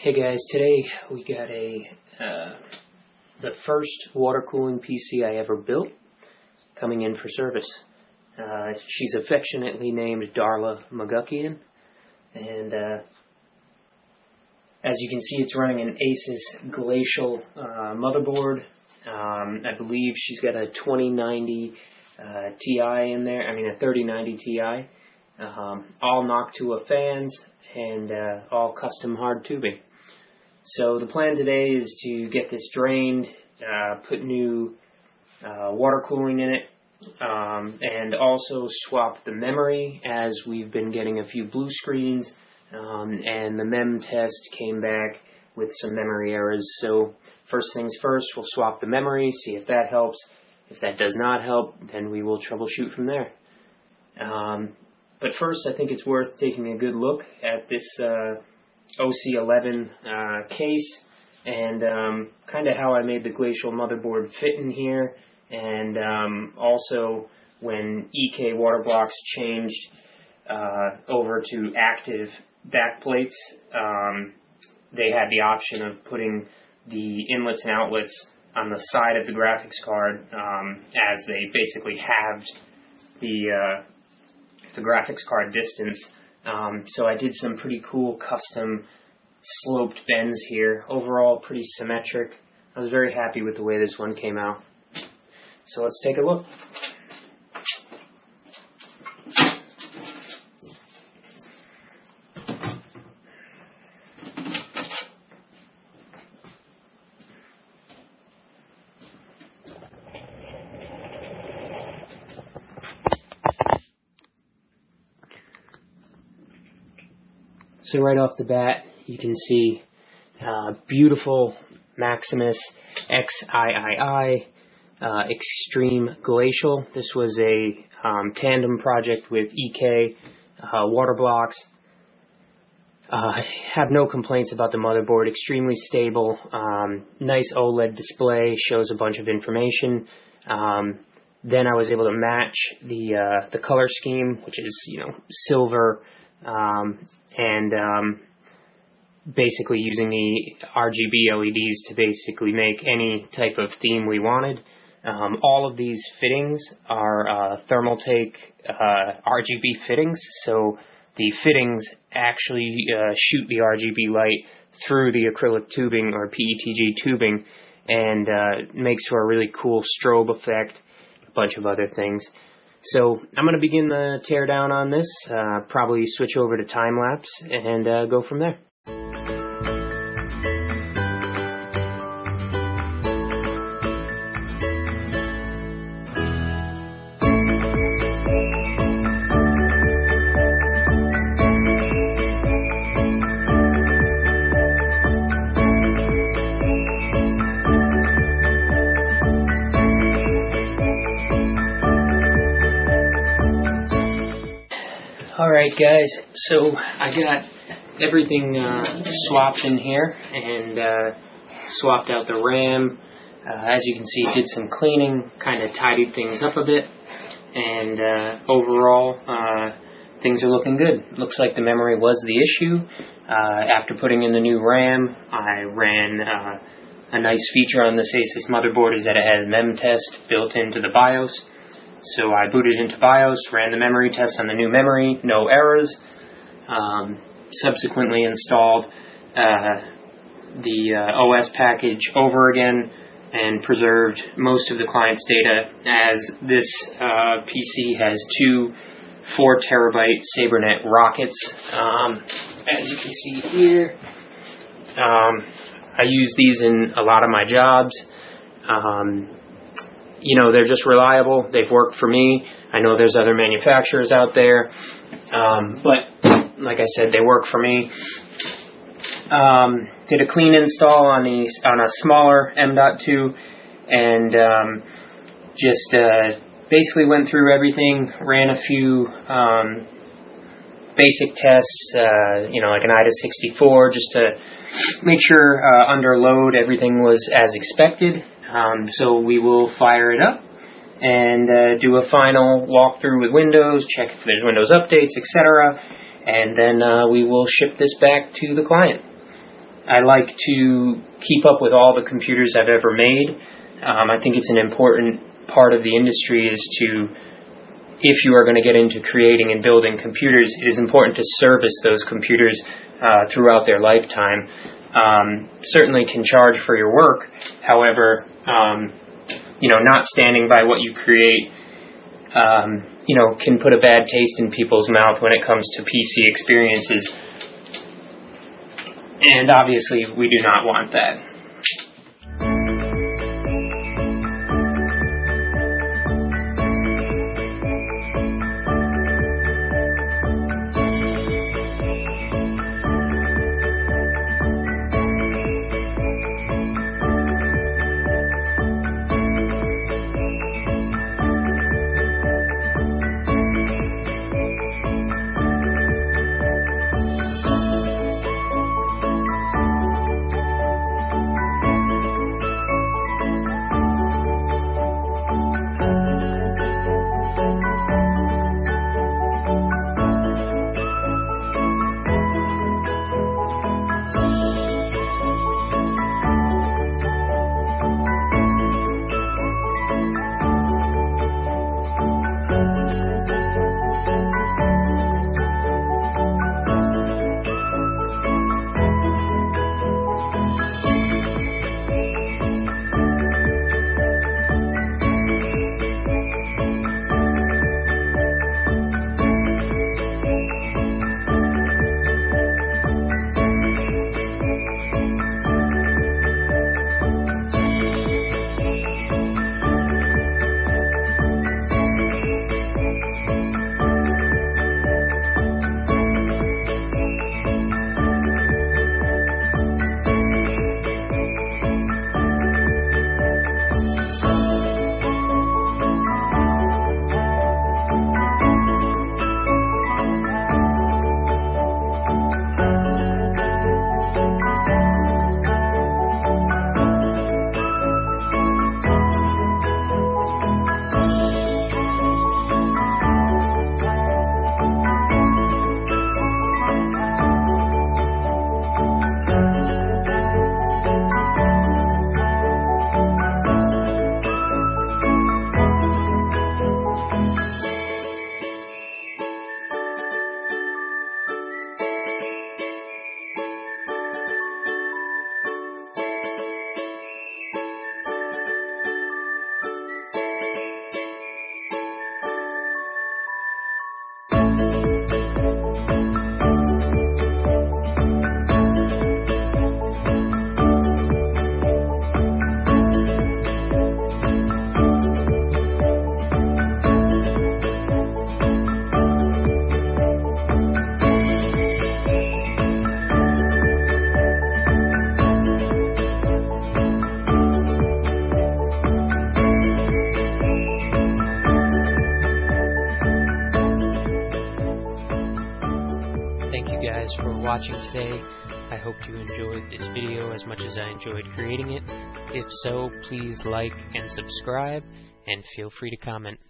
Hey guys, today we got the first water cooling PC I ever built coming in for service. She's affectionately named Darla McGuckian, and as you can see, it's running an ASUS Glacial motherboard. I believe she's got a 2090 Ti in there. I mean a 3090 Ti. All Noctua fans and all custom hard tubing. So the plan today is to get this drained, put new water cooling in it, and also swap the memory, as we've been getting a few blue screens, and the mem test came back with some memory errors. So first things first, we'll swap the memory, see if that helps. If that does not help, then we will troubleshoot from there. But first, I think it's worth taking a good look at this OC11 case, and kind of how I made the Glacial motherboard fit in here, and also when EK water blocks changed over to active backplates, they had the option of putting the inlets and outlets on the side of the graphics card, as they basically halved the graphics card distance. So I did some pretty cool custom sloped bends here. Overall, pretty symmetric. I was very happy with the way this one came out. So let's take a look. So right off the bat, you can see beautiful Maximus XIII Extreme Glacial. This was a tandem project with EK water blocks. Have no complaints about the motherboard. Extremely stable. Nice OLED display, shows a bunch of information. Then I was able to match the color scheme, which is, silver. And basically using the RGB LEDs to basically make any type of theme we wanted. All of these fittings are Thermaltake RGB fittings, so the fittings actually shoot the RGB light through the acrylic tubing or PETG tubing, and makes for a really cool strobe effect, a bunch of other things. So I'm going to begin the teardown on this, probably switch over to time-lapse, and go from there. Alright guys, so I got everything swapped in here, and swapped out the RAM. As you can see, did some cleaning, kind of tidied things up a bit, and overall things are looking good. Looks like the memory was the issue. After putting in the new RAM, I ran a nice feature on this ASUS motherboard is that it has mem test built into the BIOS. So I booted into BIOS, ran the memory test on the new memory, no errors. Subsequently installed the OS package over again and preserved most of the client's data, as this PC has two 4 terabyte SaberNet rockets. As you can see here, I use these in a lot of my jobs. They're just reliable. They've worked for me. I know there's other manufacturers out there, but like I said, they work for me. Did a clean install on a smaller M.2, and just basically went through everything. Ran a few basic tests, like an IDA 64, just to make sure under load everything was as expected. So we will fire it up and do a final walkthrough with Windows, check if there's Windows updates, etc. And then we will ship this back to the client. I like to keep up with all the computers I've ever made. I think it's an important part of the industry is to, if you are going to get into creating and building computers, it is important to service those computers throughout their lifetime. Certainly can charge for your work. However, not standing by what you create, can put a bad taste in people's mouth when it comes to PC experiences. And obviously, we do not want that. For watching today. I hope you enjoyed this video as much as I enjoyed creating it. If so, please like and subscribe, and feel free to comment.